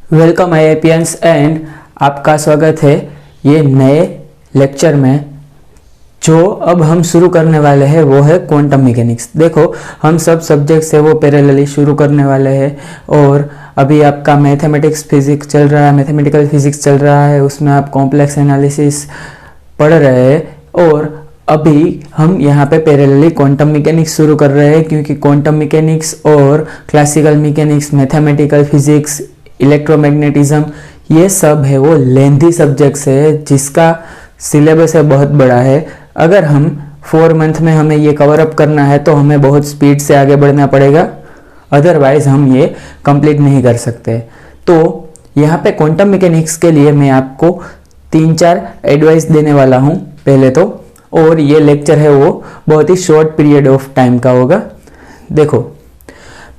Welcome आईआईपियंस and आपका स्वागत है ये नए लेक्चर में। जो अब हम शुरू करने वाले हैं वो है क्वांटम मैकेनिक्स। देखो, हम सब सब्जेक्ट से वो पैरेलली शुरू करने वाले हैं और अभी आपका मैथमेटिक्स फिजिक्स चल रहा है, मैथमेटिकल फिजिक्स चल रहा है, उसमें आप कॉम्प्लेक्स एनालिसिस पढ़ रहे हैं और अभी हम यहाँ पे पैरेलली क्वांटम मैकेनिक्स शुरू कर रहे हैं, क्योंकि क्वांटम मैकेनिक्स और classical mechanics, mathematical physics, electromagnetism, ये सब है वो लेंथी सब्जेक्ट्स है जिसका सिलेबस है बहुत बड़ा है। अगर हम 4 मंथ में हमें ये कवर अप करना है तो हमें बहुत स्पीड से आगे बढ़ना पड़ेगा, अदरवाइज हम ये कंप्लीट नहीं कर सकते। तो यहाँ पे क्वांटम मैकेनिक्स के लिए मैं आपको 3-4 एडवाइस देने वाला हूँ पहले तो, और ये लेक्चर है वो बहुत ही शॉर्ट पीरियड ऑफ टाइम का होगा। देखो,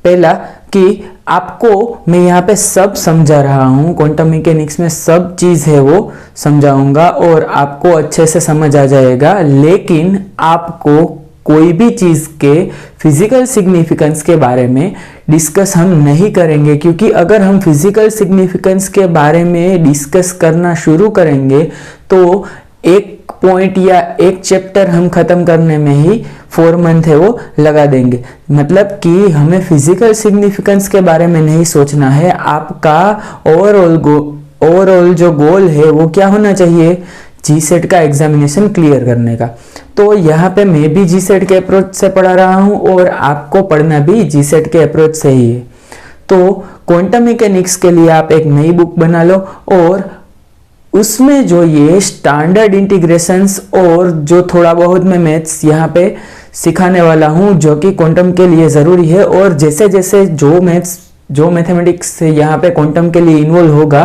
पहला कि आपको मैं यहाँ पे सब समझा रहा हूँ, क्वांटम मैकेनिक्स में सब चीज़ है वो समझाऊंगा और आपको अच्छे से समझ आ जाएगा। लेकिन आपको कोई भी चीज़ के फिजिकल सिग्निफिकेंस के बारे में डिस्कस हम नहीं करेंगे, क्योंकि अगर हम फिजिकल सिग्निफिकेंस के बारे में डिस्कस करना शुरू करेंगे तो एक पॉइंट या एक चैप्टर हम खत्म करने में ही 4 मंथ है वो लगा देंगे। मतलब कि हमें फिजिकल सिग्निफिकेंस के बारे में नहीं सोचना है। आपका ओवरऑल जो गोल है वो क्या होना चाहिए, जीसेट का एग्जामिनेशन क्लियर करने का। तो यहाँ पे मैं भी जीसेट के अप्रोच से पढ़ा रहा हूँ और आपको पढ़ना भी जीसेट के अप्रोच से ही है। तो क्वांटम मैकेनिक्स के लिए आप एक नई बुक बना लो और उसमें जो ये स्टैंडर्ड इंटीग्रेशंस और जो थोड़ा बहुत मैं मैथ्स यहाँ पे सिखाने वाला हूँ जो कि क्वांटम के लिए ज़रूरी है, और जैसे जैसे जो मैथमेटिक्स यहाँ पे क्वांटम के लिए इन्वॉल्व होगा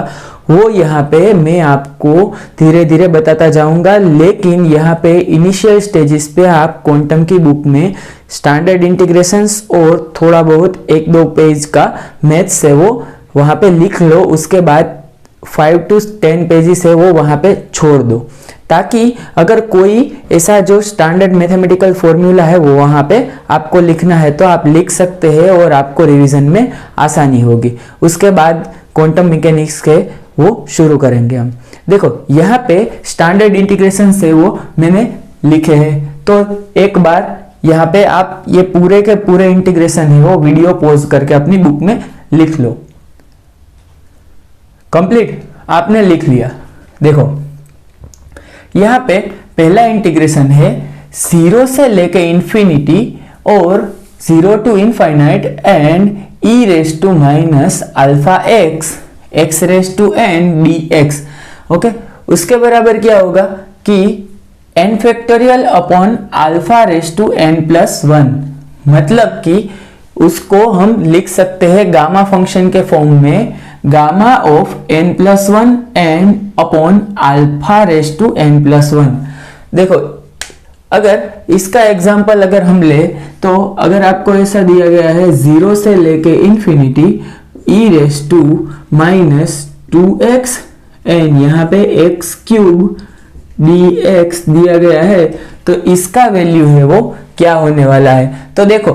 वो यहाँ पे मैं आपको धीरे धीरे बताता जाऊंगा। लेकिन यहाँ पे इनिशियल स्टेजेस पे आप क्वांटम की बुक में स्टैंडर्ड इंटीग्रेशंस और थोड़ा बहुत 1-2 पेज का मैथ्स है वो वहाँ पे लिख लो। उसके बाद 5 to 10 पेजेस है वो वहाँ पे छोड़ दो, ताकि अगर कोई ऐसा जो स्टैंडर्ड मैथमेटिकल फॉर्मूला है वो वहाँ पे आपको लिखना है तो आप लिख सकते हैं और आपको रिवीजन में आसानी होगी। उसके बाद क्वांटम मैकेनिक्स के वो शुरू करेंगे हम। देखो, यहाँ पे स्टैंडर्ड इंटीग्रेशन से वो मैंने लिखे हैं, तो एक बार यहाँ पे आप ये पूरे के पूरे इंटीग्रेशन है वो वीडियो पॉज करके अपनी बुक में लिख लो। कंप्लीट आपने लिख लिया। देखो, यहाँ पे पहला इंटीग्रेशन है 0 से लेके इंफिनिटी और 0 to infinite and e raise to minus alpha x raise to n dx। Okay, उसके बराबर क्या होगा कि n factorial upon alpha raise to n plus 1। मतलब कि उसको हम लिख सकते हैं गामा फंक्शन के फॉर्म में, gamma of n plus 1 and upon alpha raise to n plus 1। देखो, अगर इसका एग्जांपल अगर हम ले तो अगर आपको ऐसा दिया गया है 0 से लेके infinity e raise to minus 2x and यहाँ पे x क्यूब dx दिया गया है, तो इसका वैल्यू है वो क्या होने वाला है। तो देखो,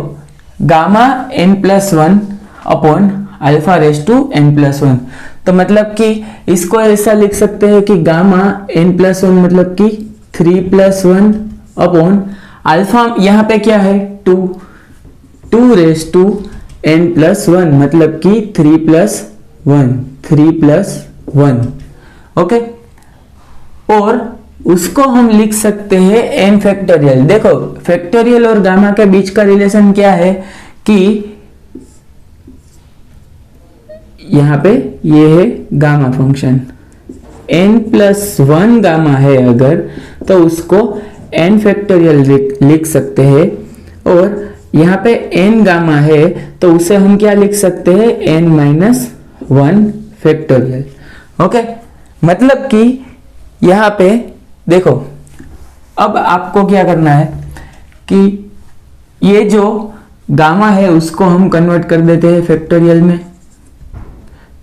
gamma n plus 1 upon alpha raise to n plus 1, तो मतलब कि इसको ऐसा लिख सकते हैं कि गामा n प्लस 1 मतलब कि 3 प्लस 1 अपॉन अल्फा यहाँ पे क्या है 2 रेज टू n प्लस 1 मतलब कि 3 प्लस 1। ओके, और उसको हम लिख सकते हैं n फैक्टोरियल। देखो, फैक्टोरियल और गामा के बीच का रिलेशन क्या है कि यहाँ पे ये है gamma function, n plus 1 gamma है अगर, तो उसको n फैक्टोरियल लिख सकते हैं, और यहाँ पे n गामा है तो उसे हम क्या लिख सकते हैं n माइनस 1 फैक्टोरियल। ओके, मतलब कि यहाँ पे देखो, अब आपको क्या करना है कि ये जो गामा है उसको हम कन्वर्ट कर देते हैं फैक्टोरियल में,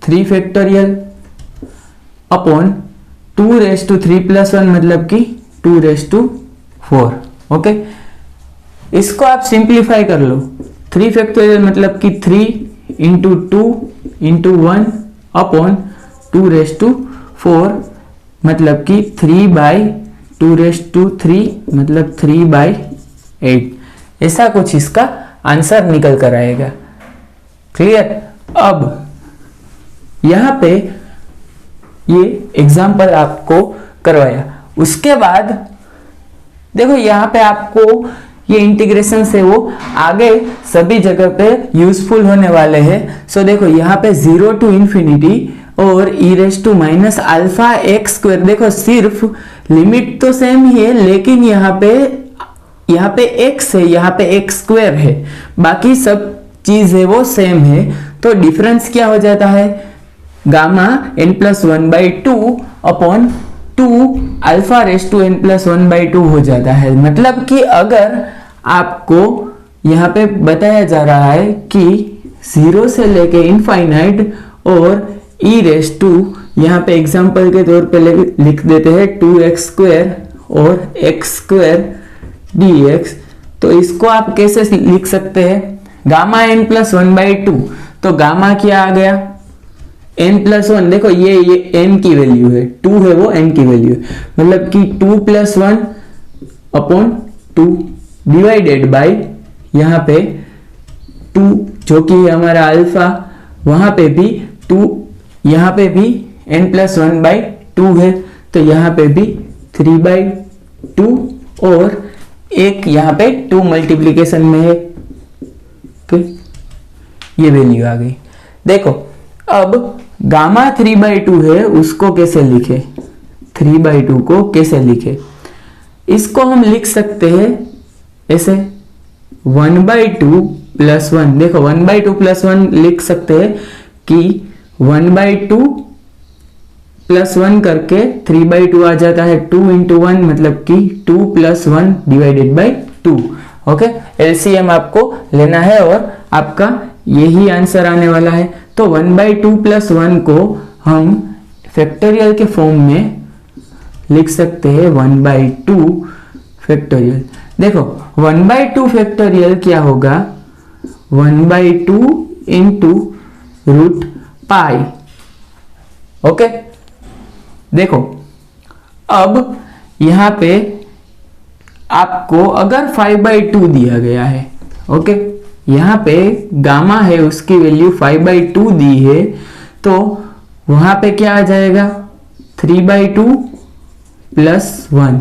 3 factorial upon 2 raise to 3 plus 1 मतलब कि 2 रेज टू 4। ओके, इसको आप सिंप्लीफाई कर लो। 3 फैक्टोरियल मतलब कि 3 इंटू 2 इंटू 1 अपॉन 2⁴ मतलब कि 3/2⁵ मतलब 3/8, ऐसा कुछ इसका आंसर निकल कर आएगा। क्लियर। अब यहां पे ये एग्जाम्पल आपको करवाया, उसके बाद देखो यहां पे आपको ये इंटीग्रेशन से वो आगे सभी जगह पे यूजफुल होने वाले हैं। सो देखो यहाँ पे 0 to ∞ और e⁻⁴ देखो सिर्फ लिमिट तो सेम ही है, लेकिन यहाँ पे x है, यहाँ पे x² है, बाकी सब चीज है वो सेम है। तो डिफरेंस क्या हो जाता है, गामा n+1/2 अपॉन 2α⁴n+1/2 हो जाता है। मतलब कि अगर आपको यहाँ पे बताया जा रहा है कि 0 से लेके इनफाइनाइट और यहाँ पे एग्जांपल के तौर पे लिख देते हैं 2x² और x² dx, तो इसको आप कैसे लिख सकते हैं, गामा n+1/2, तो गामा क्या आ गया n+1, देखो ये n की वैल्यू है, 2 है वो n की वैल्यू है, मतलब कि 2+1/2 डिवाइडेड बाय यहाँ पे 2 जो कि हमारा अल्फा, वहां पे भी 2, यहाँ पे भी n+1/2 है, तो यहाँ पे भी 3/2 और एक यहाँ पे 2 मल्टीप्लीकेशन में है। ये वैल्यू आ गई। देखो अब गामा 3/2 है, उसको कैसे लिखे, 3/2 को कैसे लिखे, इसको हम लिख सकते हैं ऐसे 1/2 + 1, देखो 1/2 + 1 लिख सकते हैं कि 1/2 + 1 करके 3/2 आ जाता है, 2 × 1 मतलब कि 2 + 1 डिवाइडेड बाय 2। ओके, एलसीएम आपको लेना है और आपका यही आंसर आने वाला है। तो 1/2 + 1 को हम फैक्टोरियल के फॉर्म में लिख सकते हैं 1/2 फैक्टोरियल। देखो 1/2 फैक्टोरियल क्या होगा, 1/2 × √π। ओके, देखो अब यहां पे आपको अगर 5/2 दिया गया है, ओके, यहां पे गामा है उसकी वैल्यू 5/2 दी है, तो वहां पे क्या आ जाएगा 3/2 + 1,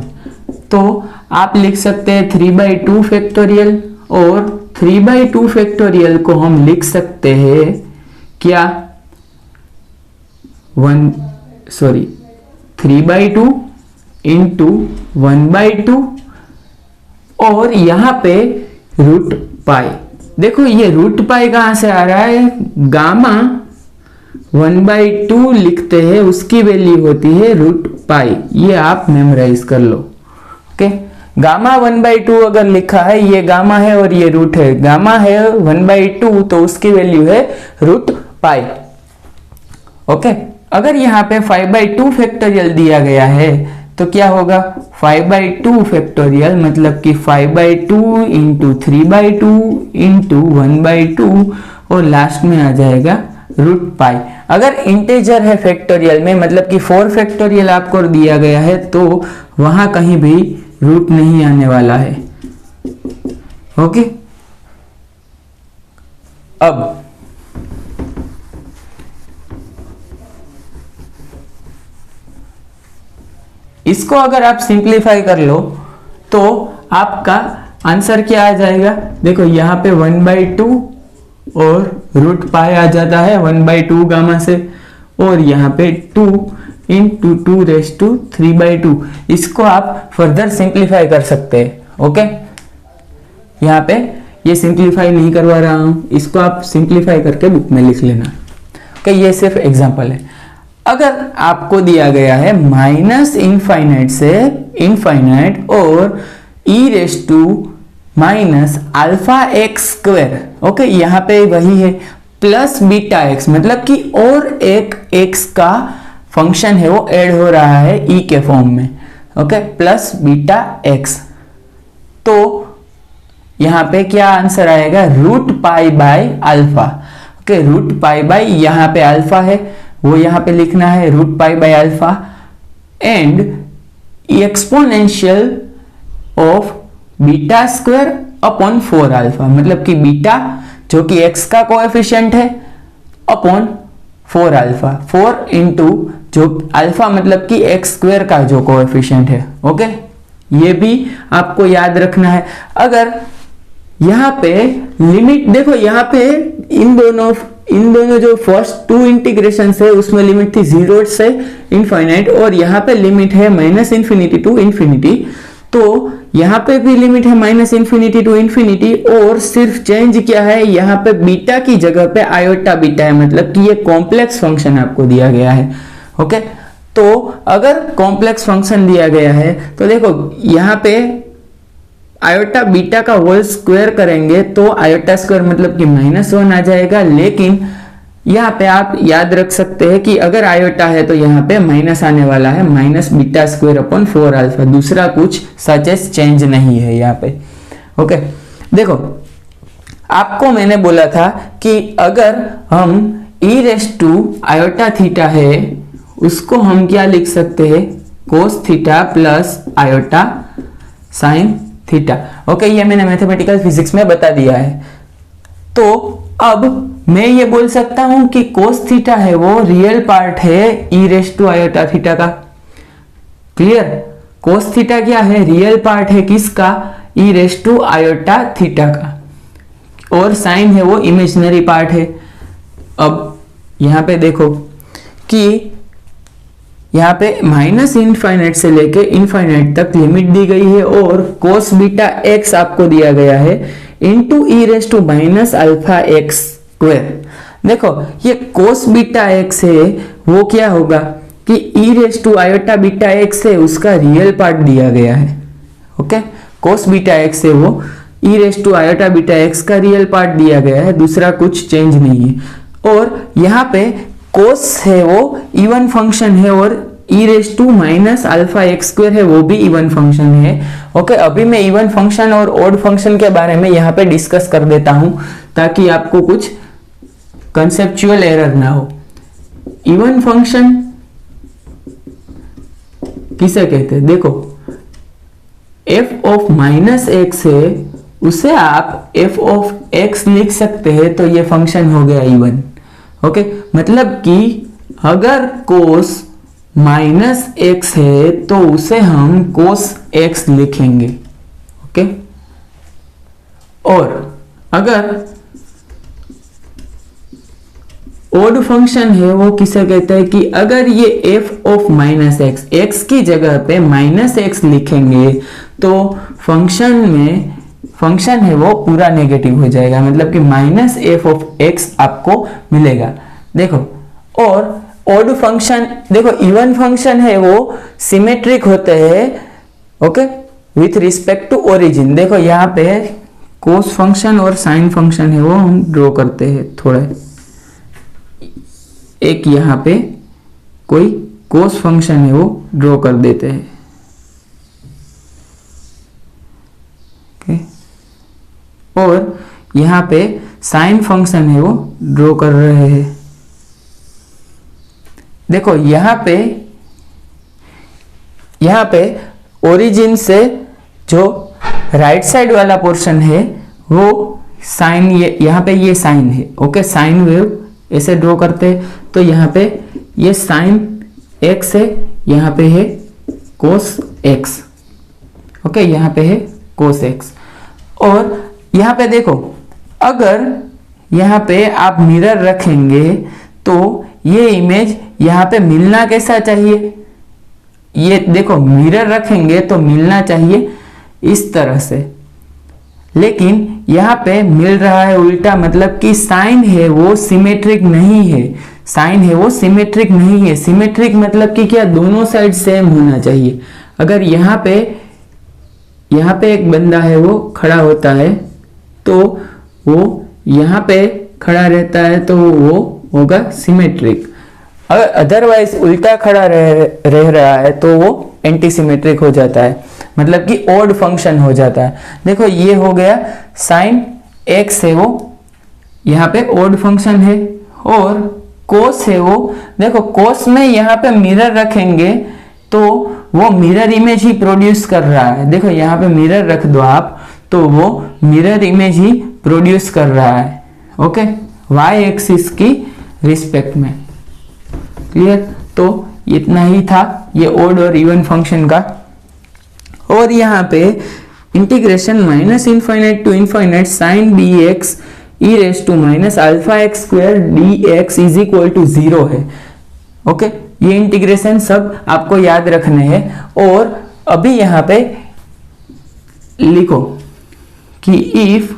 तो आप लिख सकते हैं 3/2 फैक्टोरियल, और 3/2 फैक्टोरियल को हम लिख सकते हैं क्या 3/2 × 1/2 और यहां पे √π। देखो ये √π कहां से आ रहा है, गामा 1/2 लिखते हैं, उसकी वैल्यू होती है √π, ये आप मेमोराइज कर लो। ओके, गामा 1/2 अगर लिखा है, ये गामा है और ये रूट है, गामा है 1/2 तो उसकी वैल्यू है √π। ओके, अगर यहाँ पे 5/2 फैक्टोरियल दिया गया है तो क्या होगा 5/2 फैक्टोरियल मतलब कि 5/2 × 3/2 × 1/2 और लास्ट में आ जाएगा √π। अगर इंटेजर है फैक्टोरियल में, मतलब कि 4 फैक्टोरियल आपको दिया गया है, तो वहां कहीं भी रूट नहीं आने वाला है। ओके, अब इसको अगर आप सिंप्लीफाई कर लो तो आपका आंसर क्या आ जाएगा, देखो यहाँ पे 1/2 और √π आ जाता है 1/2 गामा से, और यहाँ पे 2 × 2⁵3/2, इसको आप फर्दर सिंप्लीफाई कर सकते हैं। ओके, यहाँ पे ये सिंप्लीफाई नहीं करवा रहा हूं, इसको आप सिंप्लीफाई करके बुक में लिख लेना। ओके, ये सिर्फ एग्जांपल है। अगर आपको दिया गया है -∞ से इनफाइनाइट और e⁻⁴x², ओके, यहाँ पे वही है प्लस βx, मतलब कि और एक x का फंक्शन है वो ऐड हो रहा है e के फॉर्म में। ओके, प्लस βx, तो यहाँ पे क्या आंसर आएगा √π/α। ओके, √π/, यहाँ पे अल्फा है वो यहाँ पे लिखना है √π/α एंड एक्सपोनेंशियल ऑफ β² अपॉन 4α, मतलब कि बीटा जो कि x का कोएफिशिएंट है अपॉन 4α, 4 इंटू जो अल्फा मतलब कि x² का जो कोएफिशिएंट है। ओके, ये भी आपको याद रखना है। अगर यहाँ पे लिमिट देखो, यहाँ पे इन दोनों जो फर्स्ट 2 इंटीग्रेशन है उसमें लिमिट थी 0 से इनफाइनाइट और यहाँ पे लिमिट है -∞ टू इन्फिनिटी, तो यहाँ पे भी लिमिट है -∞ टू इन्फिनिटी और सिर्फ चेंज क्या है, यहाँ पे बीटा की जगह पे आयोटा बीटा है, मतलब कि ये कॉम्प्लेक्स फंक्शन आपको दिया गया है। ओके, तो अगर कॉम्प्लेक्स फंक्शन दिया गया है तो देखो यहाँ पे आयोटा बीटा का होल स्क्वायर करेंगे तो आयोटा स्क्वायर मतलब कि -1 आ जाएगा, लेकिन यहाँ पे आप याद रख सकते हैं कि अगर आयोटा है तो यहाँ पे माइनस आने वाला है, -β² अपॉन 4α, दूसरा कुछ सच चेंज नहीं है यहाँ पे। ओके, देखो आपको मैंने बोला था कि अगर हम e⁻θ है उसको हम क्या लिख सकते हैं, cos theta plus iota sine theta. Okay, ये मैंने मैथमेटिकल फिजिक्स में बता दिया है। तो अब मैं ये बोल सकता हूं कि cos थीटा है वो रियल पार्ट है e⁻θ का। क्लियर, cos थीटा क्या है, रियल पार्ट है किसका, e⁻θ का, और साइन है वो इमेजिनरी पार्ट है। अब यहां पे देखो कि यहाँ पे -∞ से लेके इनफाइनाइट तक लिमिट दी गई है और cos βx आपको दिया गया है इंटू e⁻⁴ देखो ये cos βx है वो क्या होगा कि e⁻βx है उसका रियल पार्ट दिया गया है। ओके, cos βx है वो e⁻βx का रियल पार्ट दिया गया है, दूसरा कुछ चेंज नहीं है। और यहाँ पे cos है वो इवन फंक्शन है और e⁻⁴ है वो भी इवन फंक्शन है। ओके, अभी मैं इवन फंक्शन और ऑड फंक्शन के बारे में यहाँ पे डिस्कस कर देता हूं ताकि आपको कुछ कंसेप्चुअल एरर ना हो। इवन फंक्शन किसे कहते हैं, देखो f ऑफ -x है उसे आप f ऑफ x लिख सकते हैं, तो ये फंक्शन हो गया इवन। ओके, मतलब कि अगर cos -x है तो उसे हम cos x लिखेंगे। ओके, और अगर ऑड फंक्शन है वो किसे कहते हैं कि अगर ये f ऑफ -x x की जगह पे -x लिखेंगे तो फंक्शन है वो पूरा नेगेटिव हो जाएगा, मतलब कि -f ऑफ x आपको मिलेगा। देखो, और ऑड फंक्शन देखो इवन फंक्शन है वो सिमेट्रिक होते हैं। Okay, with respect to origin. देखो यहाँ पे कोस फंक्शन और साइन फंक्शन है वो हम ड्रॉ करते हैं, थोड़ा एक यहाँ पे कोई कोस फंक्शन है वो ड्रॉ कर देते हैं। ओके, और यहाँ पे साइन फंक्शन है वो ड्रॉ कर रहे हैं। देखो यहाँ पे ओरिजिन से जो राइट साइड वाला पोर्शन है वो साइन, ये यहाँ पे ये साइन है। ओके, साइन वेव ऐसे ड्रॉ करते हैं, तो यहाँ पे ये साइन x है, यहाँ पे है कोस x। ओके, यहाँ पे है कोस x। और यहाँ पे देखो अगर यहाँ पे आप मिरर रखेंगे तो ये इमेज यहाँ पे मिलना कैसा चाहिए, ये देखो मिरर रखेंगे तो मिलना चाहिए इस तरह से, लेकिन यहाँ पे मिल रहा है उल्टा, मतलब कि साइन है वो सिमेट्रिक नहीं है। साइन है वो सिमेट्रिक नहीं है। सिमेट्रिक मतलब कि क्या, दोनों साइड सेम होना चाहिए। अगर यहाँ पे एक बंदा है वो खड़ा होता है तो वो यहाँ पे खड़ा रहता है तो वो होगा सिमेट्रिक। अगर अदरवाइज उल्टा खड़ा रह रहा है तो वो एंटी सिमेट्रिक हो जाता है, मतलब कि ऑड फंक्शन हो जाता है। देखो ये हो गया साइन x है वो यहाँ पे ऑड फंक्शन है, और कोस है वो, देखो कोस में यहाँ पे मिरर रखेंगे तो वो मिरर इमेज ही प्रोड्यूस कर रहा है। देखो यहाँ पे मिरर रख दो आप तो वो मिरर इमेज ही प्रोड्यूस कर रहा है। ओके, वाई एक्सिस की रिस्पेक्ट में। क्लियर? तो इतना ही था ये ओड और इवन फंक्शन का। और यहाँ पे integration minus infinite to infinite sine B X E raise to minus alpha X square D X is equal to 0 है। ओके, ये इंटीग्रेशन सब आपको याद रखने हैं। और अभी यहाँ पे लिखो कि if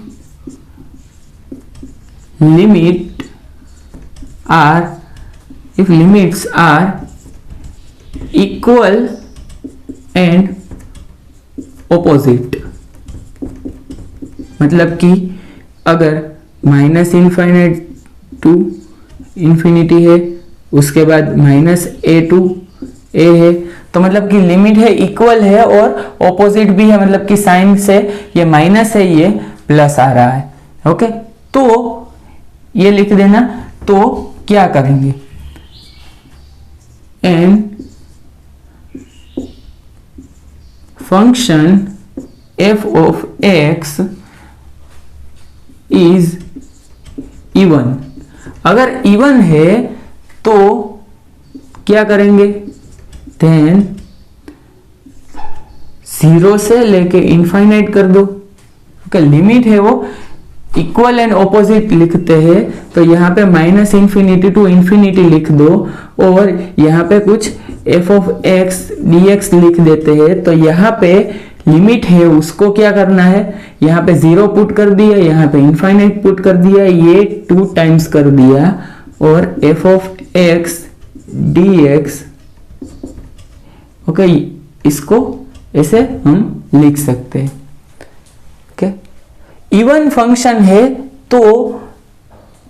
limits are equal and opposite, मतलब कि अगर माइनस इनफाइनाइट टू इंफिनिटी है, उसके बाद माइनस ए टू ए है, तो मतलब कि लिमिट है इक्वल है और ऑपोजिट भी है, मतलब कि साइन से ये माइनस है ये प्लस आ रहा है। ओके, तो ये लिख देना। तो क्या करेंगे, an function f of x is even. अगर इवन है तो क्या करेंगे, देन 0 से लेके इनफाइनाइट कर दो। ओके, लिमिट है वो इक्वल एंड ऑपोजिट लिखते हैं तो यहाँ पे माइनस इंफिनिटी टू इंफिनिटी लिख दो और यहाँ पे कुछ f of x dx लिख देते हैं। तो यहाँ पे लिमिट है उसको क्या करना है, यहाँ पे 0 पुट कर दिया, यहाँ पे इनफाइनाइट पुट कर दिया, ये 2 टाइम्स कर दिया और f of x dx। Okay, इसको ऐसे हम लिख सकते हैं। ओके, इवन फंक्शन है तो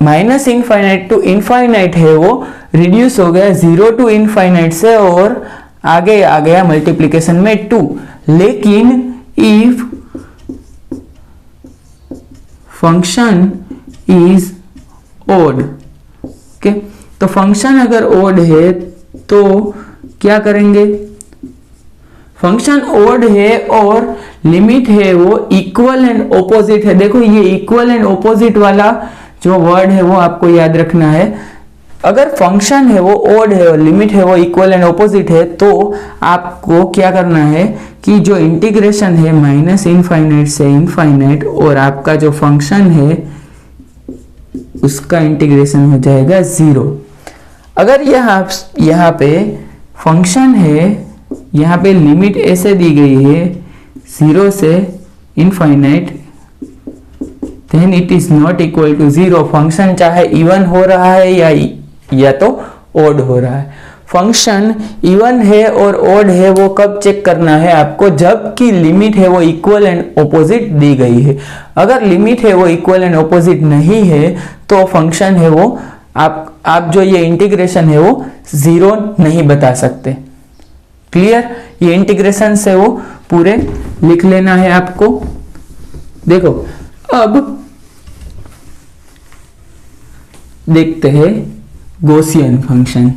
माइनस इनफाइनाइट टू इनफाइनाइट है वो रिड्यूस हो गया 0 टू इनफाइनाइट से और आगे आ गया मल्टीप्लिकेशन में 2। लेकिन if function is odd, okay, तो फंक्शन अगर ओड है तो क्या करेंगे, फंक्शन ओड है और लिमिट है वो इक्वल एंड ऑपोजिट है। देखो ये इक्वल एंड ऑपोजिट वाला जो वर्ड है वो आपको याद रखना है। अगर फंक्शन है वो ओड है और लिमिट है वो इक्वल एंड ऑपोजिट है तो आपको क्या करना है कि जो इंटीग्रेशन है माइनस इनफाइनाइट से इनफाइनाइट और आपका जो फंक्शन है उसका इंटीग्रेशन हो जाएगा 0। अगर यहाँ पे फंक्शन है, यहाँ पे लिमिट ऐसे दी गई है 0 से infinite, then it is not equal to 0। Function चाहे इवन हो रहा है या तो ओड हो रहा है। फंक्शन इवन है और ओड है वो कब चेक करना है आपको, जबकि लिमिट है वो इक्वल एंड ऑपोजिट दी गई है। अगर लिमिट है वो इक्वल एंड ऑपोजिट नहीं है तो फंक्शन है वो आप जो ये इंटीग्रेशन है वो 0 नहीं बता सकते। क्लियर? ये इंटीग्रेशन से वो पूरे लिख लेना है आपको। देखो अब देखते हैं गॉसियन फंक्शन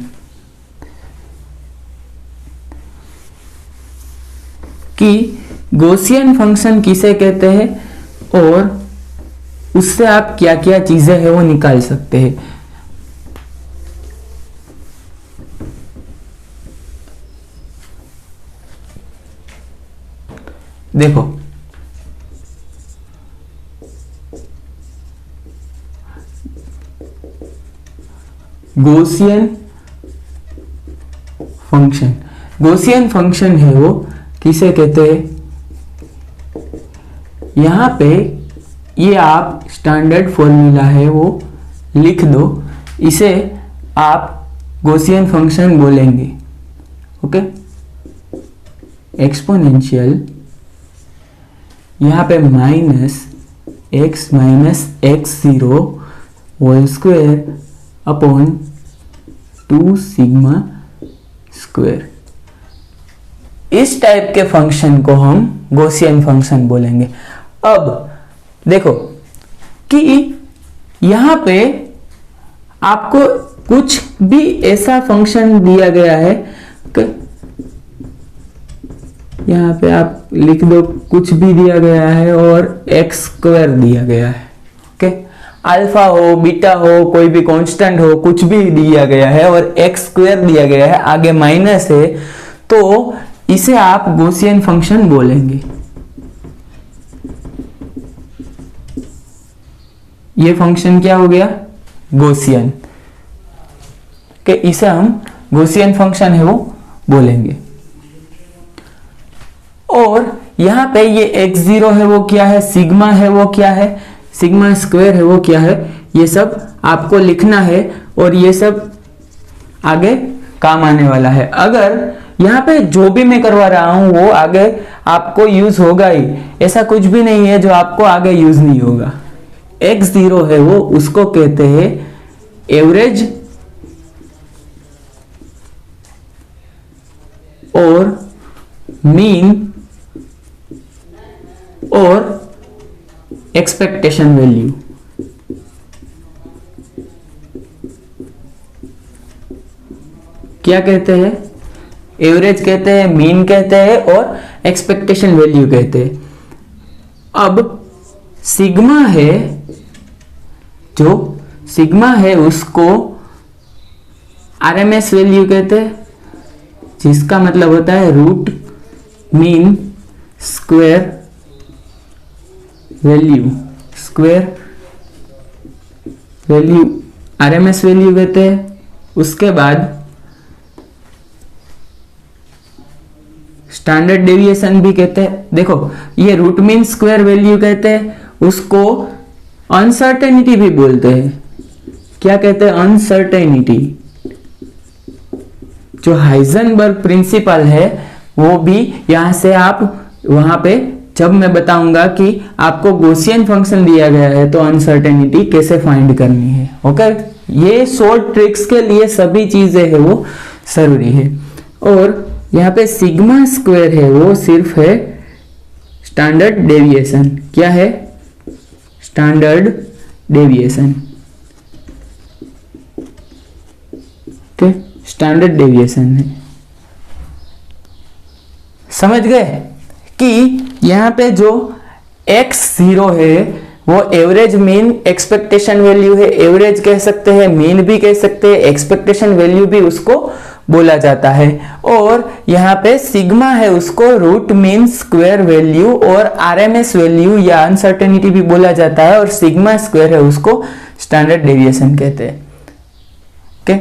कि गॉसियन फंक्शन किसे कहते हैं और उससे आप क्या क्या चीजें हैं वो निकाल सकते हैं। देखो गॉसियन फंक्शन है वो किसे कहते हैं, यहां पे ये आप स्टैंडर्ड फॉर्मूला है वो लिख दो, इसे आप गॉसियन फंक्शन बोलेंगे। ओके, एक्सपोनेंशियल यहाँ पे -x-x0 whole square upon 2 sigma square. इस टाइप के फंक्शन को हम गॉसियन फंक्शन बोलेंगे। अब देखो कि यहाँ पे आपको कुछ भी ऐसा फंक्शन दिया गया है कि यहाँ पे आप लिख दो कुछ भी दिया गया है और एक्स स्क्वायर दिया गया है, ओके। अल्फा हो, बीटा हो, कोई भी कांस्टेंट हो, कुछ भी दिया गया है और एक्स स्क्वायर दिया गया है, आगे माइनस है, तो इसे आप गॉसियन फंक्शन बोलेंगे। ये फंक्शन क्या हो गया? गॉसियन, कि इसे हम गॉसियन फंक्शन है वो बोलेंगे। और यहां पे ये x0 है वो क्या है, सिग्मा है वो क्या है, सिग्मा स्क्वायर है वो क्या है, ये सब आपको लिखना है और ये सब आगे काम आने वाला है। अगर यहाँ पे जो भी मैं करवा रहा हूं वो आगे आपको यूज होगा ही, ऐसा कुछ भी नहीं है जो आपको आगे यूज नहीं होगा। x0 है वो, उसको कहते हैं एवरेज और मीन और एक्सपेक्टेशन वैल्यू। क्या कहते हैं? एवरेज कहते हैं, मीन कहते हैं और एक्सपेक्टेशन वैल्यू कहते हैं। अब सिग्मा है, जो सिग्मा है उसको आरएमएस वैल्यू कहते हैं, जिसका मतलब होता है root mean square value, square value RMS value कहते हैं। उसके बाद स्टैंडर्ड डेविएशन भी कहते हैं। देखो ये रूट मीन स्क्वायर वैल्यू कहते हैं, उसको अनसर्टेनिटी भी बोलते हैं। क्या कहते हैं? अनसर्टेनिटी। जो हाइजेनबर्ग प्रिंसिपल है वो भी यहां से आप वहां पे, जब मैं बताऊंगा कि आपको गॉसियन फंक्शन दिया गया है तो अनसर्टेनिटी कैसे फाइंड करनी है, ओके। ये शॉर्ट ट्रिक्स के लिए सभी चीजें है वो जरूरी है। और यहाँ पे सिग्मा स्क्वायर है वो सिर्फ है स्टैंडर्ड डेविएशन। क्या है? Standard deviation, okay, standard deviation है। समझ गए कि यहाँ पे जो x0 है वो एवरेज मीन एक्सपेक्टेशन वैल्यू है। एवरेज कह सकते हैं, मीन भी कह सकते हैं, एक्सपेक्टेशन वैल्यू भी उसको बोला जाता है। और यहाँ पे सिग्मा है उसको रूट मीन स्क्वायर वैल्यू और आरएमएस वैल्यू या अनसर्टेनिटी भी बोला जाता है, और सिग्मा स्क्वायर है उसको स्टैंडर्ड डेविएशन कहते हैं, ओके।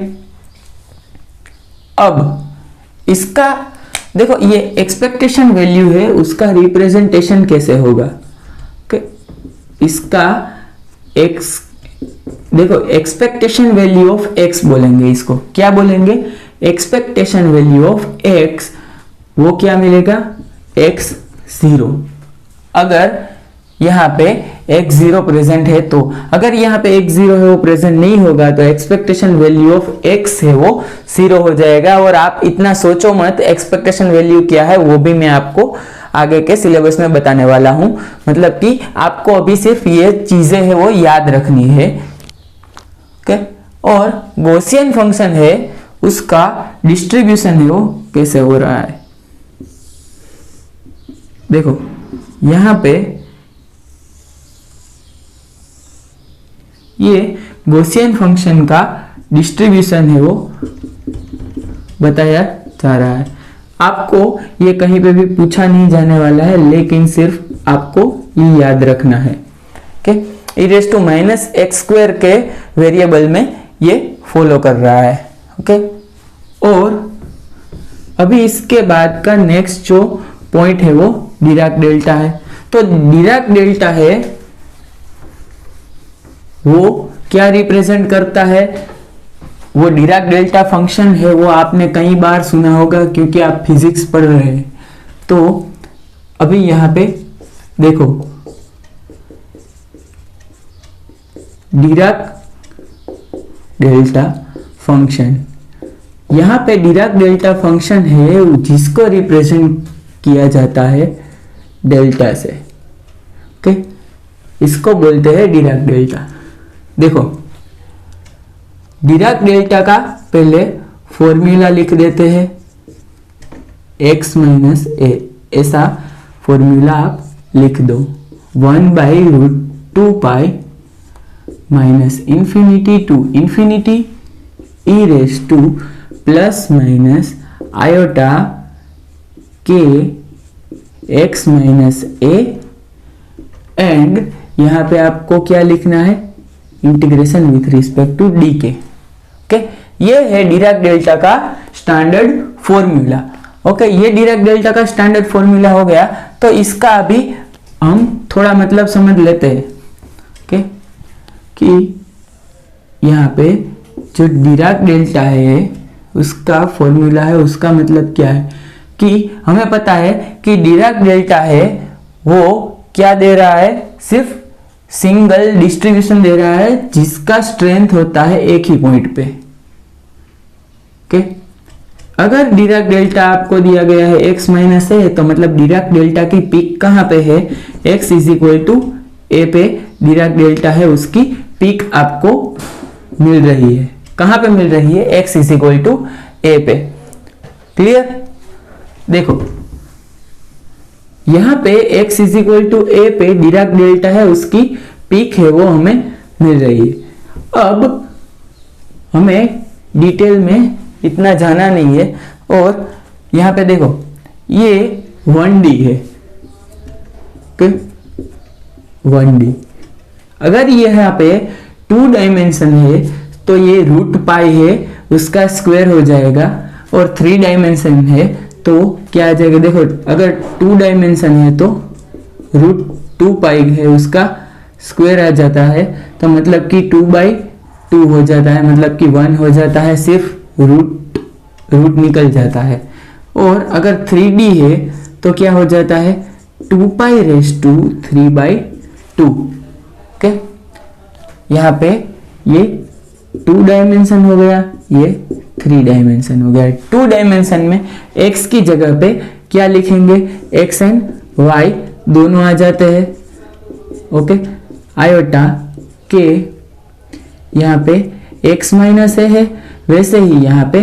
अब इसका देखो, ये एक्सपेक्टेशन वैल्यू है, उसका रिप्रेजेंटेशन कैसे होगा? ओके, इसका एक्स, देखो एक्सपेक्टेशन वैल्यू ऑफ एक्स बोलेंगे इसको। क्या बोलेंगे? एक्सपेक्टेशन वैल्यू ऑफ एक्स, वो क्या मिलेगा? x0। अगर यहाँ पे x0 प्रेजेंट है तो, अगर यहाँ पे x0 है वो प्रेजेंट नहीं होगा तो एक्सपेक्टेशन वैल्यू ऑफ x है वो 0 हो जाएगा। और आप इतना सोचो मत, एक्सपेक्टेशन वैल्यू क्या है वो भी मैं आपको आगे के सिलेबस में बताने वाला हूं। मतलब कि आपको अभी सिर्फ ये चीजें है वो याद रखनी है, ओके। और गॉसियन फंक्शन है उसका डिस्ट्रीब्यूशन है वो कैसे हो रहा है। देखो यहां पे ये गॉसियन फंक्शन का डिस्ट्रीब्यूशन है वो बताया जा रहा है। आपको ये कहीं पे भी पूछा नहीं जाने वाला है, लेकिन सिर्फ आपको ये याद रखना है, okay. e to minus X square के वेरिएबल में ये फॉलो कर रहा है, ओके। और अभी इसके बाद का नेक्स्ट जो पॉइंट है वो डिराक डेल्टा है। तो डिराक डेल्टा है वो क्या रिप्रेजेंट करता है? वो डिराक डेल्टा फंक्शन है वो आपने कई बार सुना होगा क्योंकि आप फिजिक्स पढ़ रहे हैं। तो अभी यहां पे देखो, डिराक डेल्टा फंक्शन, यहां पे डिराक डेल्टा फंक्शन है जिसको रिप्रेजेंट किया जाता है डेल्टा से, ओके। इसको बोलते हैं डिराक डेल्टा। देखो डिराक डेल्टा का पहले फॉर्मूला लिख देते हैं, x माइनस ए, ऐसा फॉर्मूला आप लिख दो। 1/√2 pi minus infinity to infinity E raise to plus minus iota K x minus A, and यहां पे आपको क्या लिखना है, integration with respect to D K. Okay, ये है डिराक डेल्टा का स्टैंडर्ड फॉर्मूला। ओके, ये डिराक डेल्टा का स्टैंडर्ड फॉर्मूला हो गया। तो इसका अभी हम थोड़ा मतलब समझ लेते हैं। ओके, कि यहाँ पे जो डिराक डेल्टा है उसका फॉर्मूला है, उसका मतलब क्या है कि हमें पता है कि डिराक डेल्टा है वो क्या दे रहा है, सिर्फ सिंगल डिस्ट्रीब्यूशन दे रहा है जिसका स्ट्रेंथ होता है एक ही पॉइंट पे। ओके, अगर डिराक डेल्टा आपको दिया गया है x माइनस ए, तो मतलब डिराक डेल्टा की पीक कहां पे है, x इज इक्वल टू ए पे डिराक डेल्टा है, उसकी पीक आपको मिल रही है। कहां पे मिल रही है, x इज इक्वल टू ए पे। क्लियर? देखो यहां पे x इज इक्वल टू ए पे डिराक डेल्टा है, उसकी पीक है वो हमें मिल रही है। अब हमें डिटेल में इतना जाना नहीं है, और यहां पे देखो ये 1D है, 1D। अगर ये यहाँ पे 2 डायमेंशन है तो ये रूट पाई है उसका स्क्वायर हो जाएगा, और 3 डायमेंशन है तो क्या आ जाएगा, देखो अगर 2 डायमेंशन है तो √2 पाई है उसका स्क्वायर आ जाता है, तो मतलब कि 2/2 हो जाता है, मतलब कि 1 हो जाता है, सिर्फ रूट निकल जाता है। और अगर 3D है तो क्या हो जाता है, 2π⁵2। ओके, यहाँ पे ये 2 डायमेंशन हो गया, ये 3 डायमेंशन हो गया। 2 डायमेंशन में x की जगह पे क्या लिखेंगे, x एंड y दोनों आ जाते हैं। ओके, आयोटा के यहाँ पे x माइनस ए है, वैसे ही यहाँ पे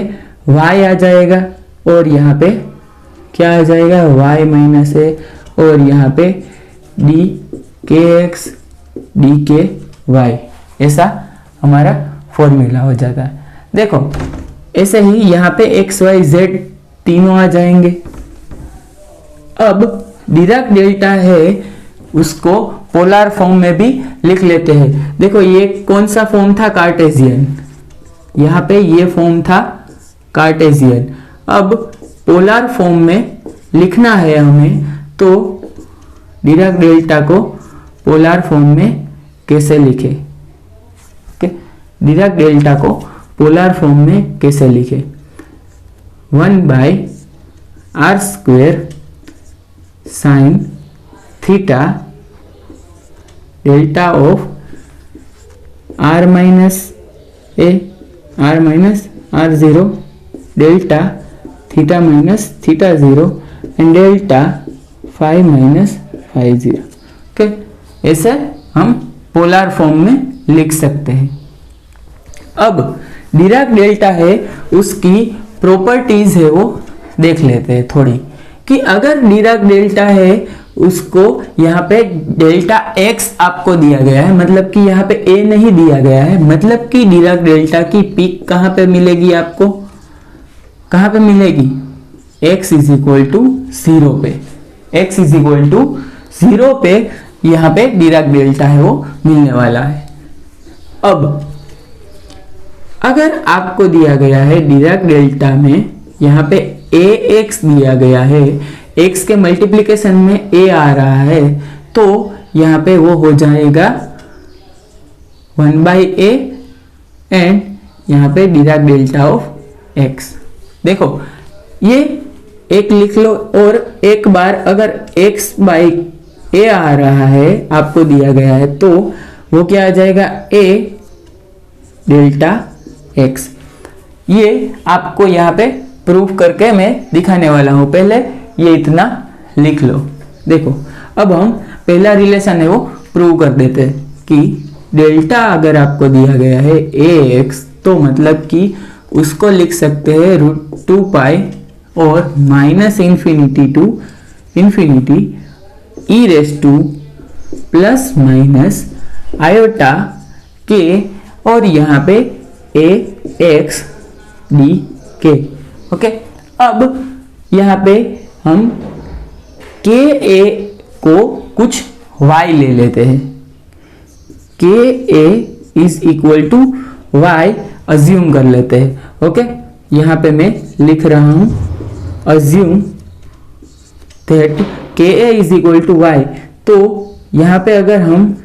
y आ जाएगा, और यहाँ पे क्या आ जाएगा, y माइनस ए, और यहाँ पे dkx dky, ऐसा हमारा फॉर्मूला हो जाता है। देखो ऐसे ही यहाँ पे x y z तीनों आ जाएंगे। अब डिराक डेल्टा है उसको पोलर फॉर्म में भी लिख लेते हैं। देखो ये कौन सा फॉर्म था, कार्टेशियन, यहाँ पे ये फॉर्म था कार्टेशियन। अब पोलर फॉर्म में लिखना है हमें, तो डिराक डेल्टा को पोलर फॉर्म में कैसे लिखे, डिराक डेल्टा को पोलर फॉर्म में कैसे लिखे, 1/r² sine theta delta of r minus A, r minus r0 delta theta minus theta 0 and delta phi minus phi 0। Okay, ऐसे हम पोलर फॉर्म में लिख सकते हैं। अब डिराक डेल्टा है उसकी प्रॉपर्टीज है वो देख लेते हैं थोड़ी, कि अगर डिराक डेल्टा है उसको यहाँ पे डेल्टा x आपको दिया गया है, मतलब कि यहाँ पे a नहीं दिया गया है, मतलब कि डिराक डेल्टा की पीक कहाँ पे मिलेगी, आपको कहाँ पे मिलेगी, x इज इक्वल टू 0 पे, x इज इक्वल टू 0 पे यहाँ पे डिराक डेल्टा है वो मिलने वाला है। अब अगर आपको दिया गया है डिराक डेल्टा में यहाँ पे ax दिया गया है, x के मल्टीप्लिकेशन में a आ रहा है, तो यहाँ पे वो हो जाएगा 1/a एंड यहाँ पे डिराक डेल्टा ऑफ x। देखो ये एक लिख लो, और एक बार अगर x/a आ रहा है आपको दिया गया है, तो वो क्या आ जाएगा, a डेल्टा x। ये आपको यहाँ पे प्रूफ करके मैं दिखाने वाला हूं, पहले ये इतना लिख लो। देखो अब हम पहला रिलेशन है वो प्रूव कर देते हैं कि डेल्टा अगर आपको दिया गया है ax, तो मतलब कि उसको लिख सकते हैं √2 और minus infinity to infinity E raise to plus minus iota K, और यहाँ पे A X D K. Okay, अब यहाँ पे हम के ए को कुछ y ले लेते हैं। K A is equal to y assume कर लेते हैं। ओके, यहाँ पे मैं लिख रहा हूं अज्यूम दैट के A is equal to y। तो यहाँ पे अगर हम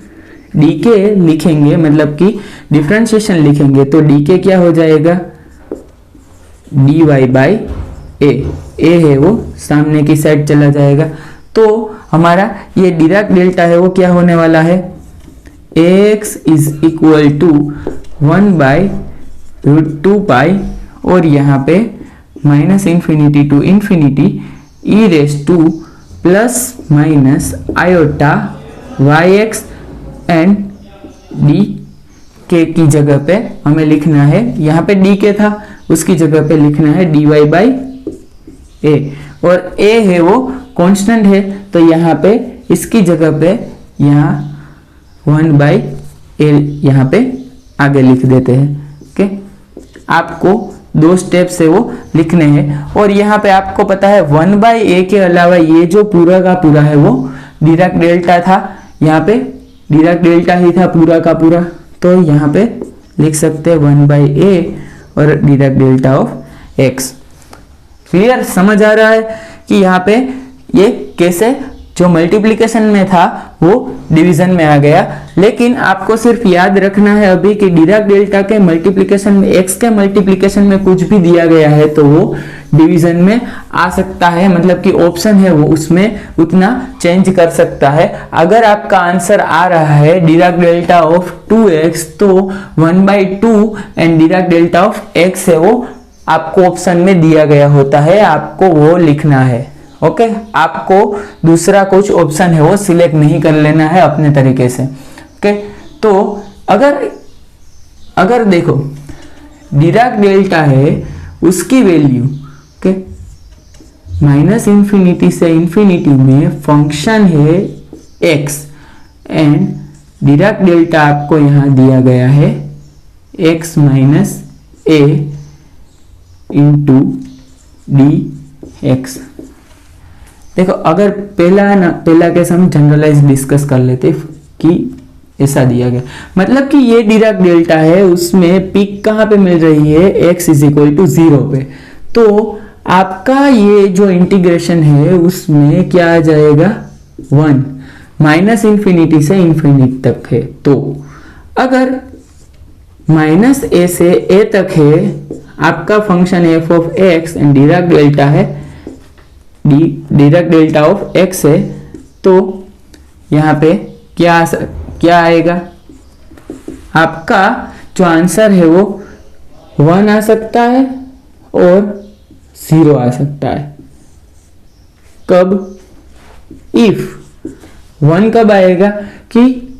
डी के लिखेंगे, मतलब कि डिफरेंशिएशन लिखेंगे, तो डी के क्या हो जाएगा, डी वाई बाई ए है वो सामने की साइड चला जाएगा। तो हमारा ये डिराक डेल्टा है वो क्या होने वाला है, x इज इक्वल टू 1/√2 और यहाँ पे minus infinity to infinity E raise to plus minus iota Y X and D K की जगह पे हमें लिखना है, यहाँ पे डी के था उसकी जगह पे लिखना है डी वाई बाई ए, और ए है वो कांस्टेंट है, तो यहाँ पे इसकी जगह पे यहाँ 1/a यहाँ पे आगे लिख देते हैं। ओके, आपको 2 स्टेप से वो लिखने हैं, और यहाँ पे आपको पता है 1/a के अलावा ये जो पूरा का पूरा है वो डिराक डेल्टा था, यहाँ पे डिराक डेल्टा ही था पूरा का पूरा, तो यहाँ पे लिख सकते हैं 1/a और Dirac delta of x। Clear, समझ आ रहा है कि यहाँ पे ये कैसे जो मल्टीप्लिकेशन में था वो डिवीजन में आ गया। लेकिन आपको सिर्फ याद रखना है अभी कि डिराक डेल्टा के मल्टीप्लिकेशन में, x के मल्टीप्लिकेशन में कुछ भी दिया गया है तो वो डिवीजन में आ सकता है, मतलब कि ऑप्शन है वो उसमें उतना चेंज कर सकता है। अगर आपका आंसर आ रहा है डिराक डेल्टा ऑफ 2x तो 1/2 and Dirac delta of x है वो आपको ऑप्शन में दिया गया होता है, आपको वो लिखना है। ओके, आपको दूसरा कुछ ऑप्शन है वो सिलेक्ट नहीं कर लेना है अपने तरीके से। ओके, तो अगर देखो डिराक डेल्टा है उसकी वैल्यू ओके माइनस इन्फिनिटी से इन्फिनिटी में फंक्शन है x एंड डिराक डेल्टा आपको यहां दिया गया है x minus a into D x. देखो, अगर पहला केस हम जनरलाइज डिस्कस कर लेते कि ऐसा दिया गया, मतलब कि ये डिराक डेल्टा है उसमें पीक कहाँ पे मिल रही है, x इज इक्वल टू 0 पे, तो आपका ये जो इंटीग्रेशन है उसमें क्या आ जाएगा 1 माइनस इन्फिनिटी से इन्फिनिटी तक है। तो अगर माइनस a से a तक है आपका function f of x and Dirac delta है डिराक डेल्टा ऑफ x है, तो यहाँ पे क्या आएगा, आपका जो आंसर है वो 1 आ सकता है और 0 आ सकता है। कब, इफ 1 कब आएगा कि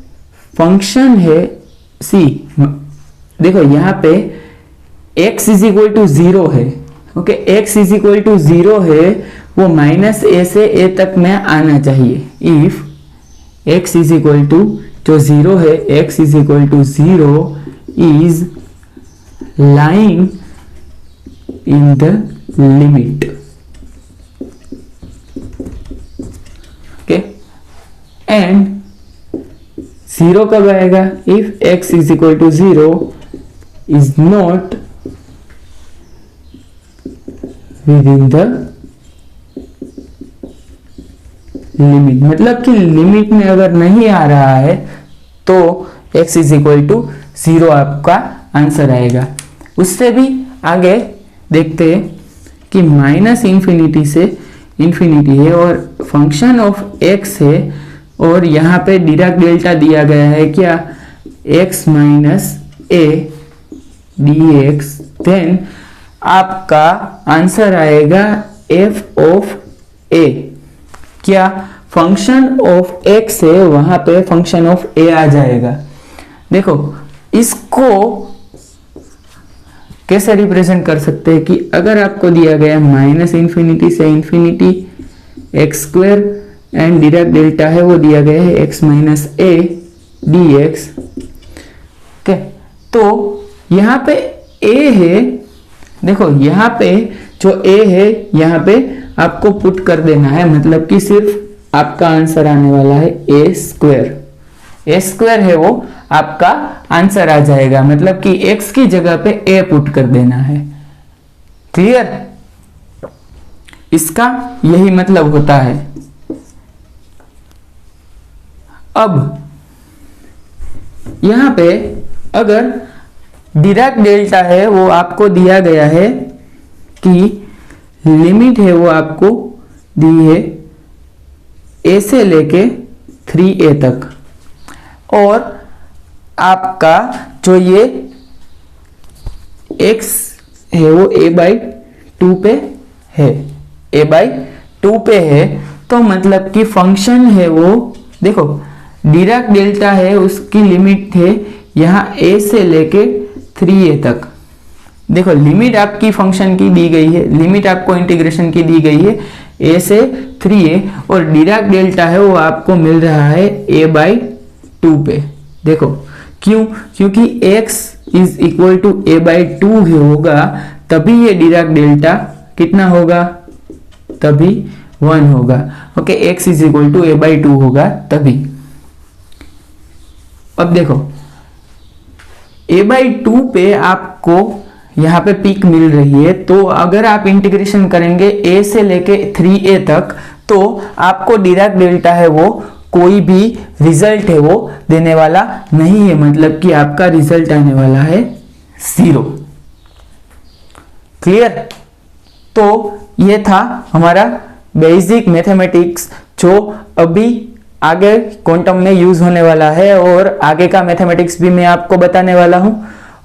फंक्शन है सी, देखो यहाँ पे x इज इक्वल टू 0 है। Okay, x is equal to 0 है, वो माइनस a से a तक में आना चाहिए। If x is equal to जो 0 है, x is equal to 0 is lying in the limit. Okay, and 0 कब आएगा, if x is equal to 0 is not with the limit, मतलब कि लिमिट में अगर नहीं आ रहा है तो x इज इक्वल टू 0 आपका आंसर आएगा। उससे भी आगे देखते हैं कि माइनस इन्फिनिटी से इन्फिनिटी है और फंक्शन ऑफ x है, और यहाँ पे डिराक डेल्टा दिया गया है क्या, x minus a dx, then आपका आंसर आएगा f ऑफ a, क्या फंक्शन ऑफ x है वहां पे फंक्शन ऑफ a आ जाएगा। देखो, इसको कैसे रिप्रेजेंट कर सकते हैं कि अगर आपको दिया गया माइनस इन्फिनिटी से infinity x square and Dirac delta है वो दिया गया है x minus A D x. Okay, तो यहाँ पे ए है, देखो यहाँ पे जो ए है यहाँ पे आपको पुट कर देना है, मतलब कि सिर्फ आपका आंसर आने वाला है ए स्क्वायर। ए स्क्वायर है वो आपका आंसर आ जाएगा, मतलब कि एक्स की जगह पे ए पुट कर देना है। क्लियर? इसका यही मतलब होता है। अब यहां पे अगर डिराक डेल्टा है वो आपको दिया गया है कि लिमिट है वो आपको दी है ए से लेके 3a तक, और आपका जो ये x है वो a/2 पे है, a/2 पे है, तो मतलब कि फंक्शन है वो, देखो डिराक डेल्टा है उसकी लिमिट है यहाँ a से लेके 3a तक। देखो लिमिट आपकी फंक्शन की दी गई है, लिमिट आपको इंटीग्रेशन की दी गई है a से 3a, और डिराक डेल्टा है वो आपको मिल रहा है a/2 पे। देखो क्यों? क्योंकि x is equal to a/2 होगा तभी ये डिराक डेल्टा कितना होगा, तभी 1 होगा। Okay, x is equal to a/2 होगा तभी। अब देखो a/2 पे आपको यहाँ पे पीक मिल रही है, तो अगर आप इंटीग्रेशन करेंगे a से लेके 3a तक तो आपको डिराक डेल्टा है वो कोई भी रिजल्ट है वो देने वाला नहीं है, मतलब कि आपका रिजल्ट आने वाला है 0। क्लियर? तो ये था हमारा बेसिक मैथमेटिक्स जो अभी आगे क्वांटम में यूज होने वाला है, और आगे का मैथमेटिक्स भी मैं आपको बताने वाला हूं।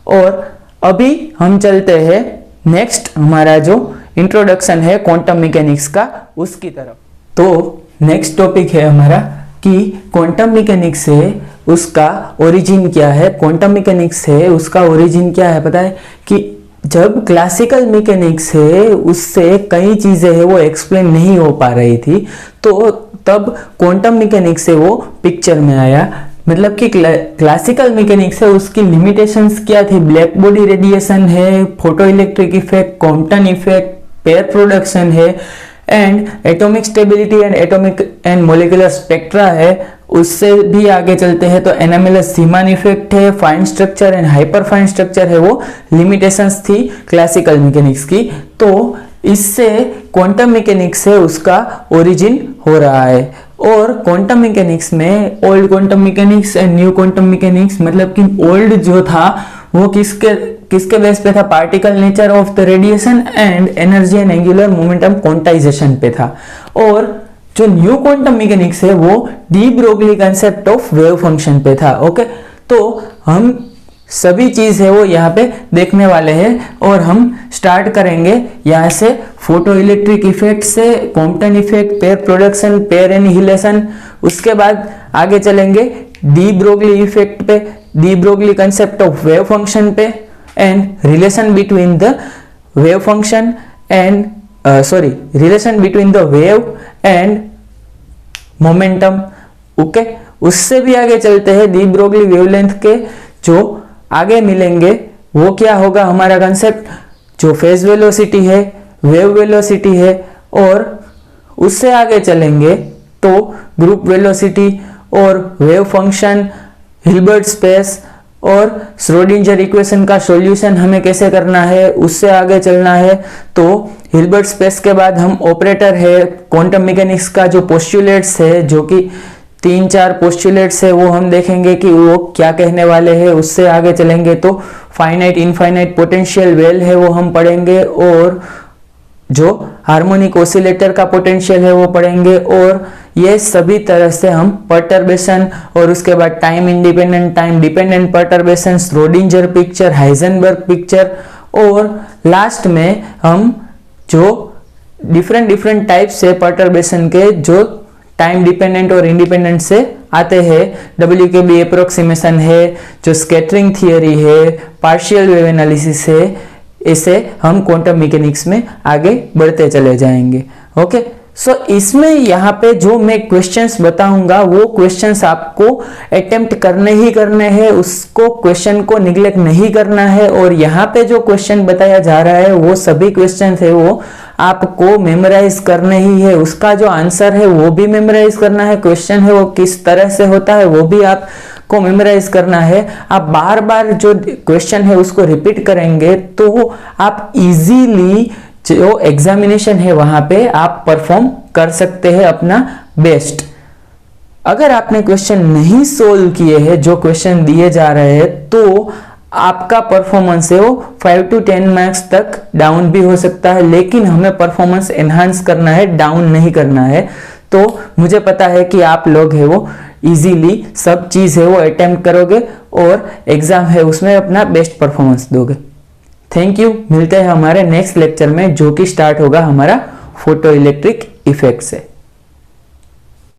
और अभी हम चलते हैं नेक्स्ट हमारा जो इंट्रोडक्शन है क्वांटम मैकेनिक्स का उसकी तरफ। तो नेक्स्ट टॉपिक है हमारा कि क्वांटम मैकेनिक्स है उसका ओरिजिन क्या है। क्वांटम मैकेनिक्स है उसका ओरिजिन क्या है पता है कि जब क्लासिकल मैकेनिक्स है उससे कई चीजें है वो एक्सप्लेन नहीं हो पा रही थी, तो तब क्वांटम मैकेनिक्स से वो पिक्चर में आया। मतलब कि क्लासिकल मैकेनिक्स है उसकी लिमिटेशंस क्या थी, ब्लैक बॉडी रेडिएशन है, photo electric effect, quantum effect, pair production है, and atomic stability and atomic and molecular spectra है। उससे भी आगे चलते हैं तो एनामेलस सीमान इफेक्ट है, fine structure and hyper fine structure है, वो लिमिटेशंस थी क्लासिकल मैकेनिक्स की। तो इससे क्वांटम मैकेनिक्स है उसका ओरिजिन हो रहा है। और क्वांटम मैकेनिक्स में old quantum mechanics and new quantum mechanics, मतलब कि ओल्ड जो था वो किसके बेस पे था, particle nature of the radiation and energy and angular momentum quantization पे था। और जो न्यू क्वांटम मैकेनिक्स है वो D Broglie concept of wave function पे था। ओके, तो हम सभी चीज है वो यहाँ पे देखने वाले हैं, और हम स्टार्ट करेंगे यहाँ से फोटो इलेक्ट्रिक इफेक्ट से, quantum effect, pair production, pair annihilation. उसके बाद आगे चलेंगे डी ब्रोगली इफेक्ट पे, de Broglie concept of wave function पे, and relation between the wave function and relation between the wave and momentum. Okay, उससे भी आगे चलते हैं डी ब्रोगली वेवलेंथ के जो आगे मिलेंगे वो क्या होगा हमारा कंसेप्ट, जो फेज वेलोसिटी है, वेव वेलोसिटी है, और उससे आगे चलेंगे तो ग्रुप वेलोसिटी और वेव फंक्शन, हिल्बर्ट स्पेस और श्रोडिंजर इक्वेशन का सॉल्यूशन हमें कैसे करना है, उससे आगे चलना है। तो हिल्बर्ट स्पेस के बाद हम ऑपरेटर है, क्वांटम मैकेनिक्स का जो पोस्टुलेट्स है, जो कि 3-4 पोस्टुलेट्स है, वो हम देखेंगे कि वो क्या कहने वाले हैं। उससे आगे चलेंगे तो फाइनाइट इनफाइनाइट पोटेंशियल वेल है वो हम पढ़ेंगे, और जो हार्मोनिक ऑसिलेटर का पोटेंशियल है वो पढ़ेंगे, और ये सभी तरह से हम पर्टर्बेशन और उसके बाद time independent, time dependent perturbation, Schrödinger picture, Heisenberg picture, और लास्ट में हम जो डिफरेंट टाइप से पर्टर्बेशन के जो टाइम डिपेंडेंट और इंडिपेंडेंट से आते हैं, WKB अप्रोक्सीमेशन है, जो स्कैटरिंग थियरी है, पार्शियल वेव एनालिसिस है, ऐसे हम क्वांटम मैकेनिक्स में आगे बढ़ते चले जाएंगे। ओके, सो इसमें यहाँ पे जो मैं क्वेश्चंस बताऊंगा वो क्वेश्चंस आपको अटेम्प्ट करने ही करने हैं, उसको क्वेश्चन को निग्लेक्ट नहीं करना है। और यहाँ पे जो क्वेश्चन बताया जा रहा है वो सभी क्वेश्चन है वो आपको मेमोराइज करने ही है, उसका जो आंसर है वो भी मेमोराइज करना है, क्वेश्चन है वो किस तरह से होता है वो भी आपको मेमोराइज करना है। आप बार बार जो क्वेश्चन है उसको रिपीट करेंगे तो आप इजीली जो एग्जामिनेशन है वहां पे आप परफॉर्म कर सकते हैं अपना बेस्ट। अगर आपने क्वेश्चन नहीं सोल्व किए हैं, जो क्वेश्चन दिए जा रहे हैं, तो आपका परफॉर्मेंस है वो 5 to 10 मार्क्स तक डाउन भी हो सकता है, लेकिन हमें परफॉर्मेंस एनहांस करना है, डाउन नहीं करना है। तो मुझे पता है कि आप लोग है वो इजीली सब चीज है वो अटेम्प्ट करोगे और एग्जाम है उसमें अपना बेस्ट परफॉर्मेंस दोगे। थैंक यू, मिलते हैं हमारे नेक्स्ट लेक्चर में जो कि स्टार्ट होगा हमारा फोटो इलेक्ट्रिक इफेक्ट से।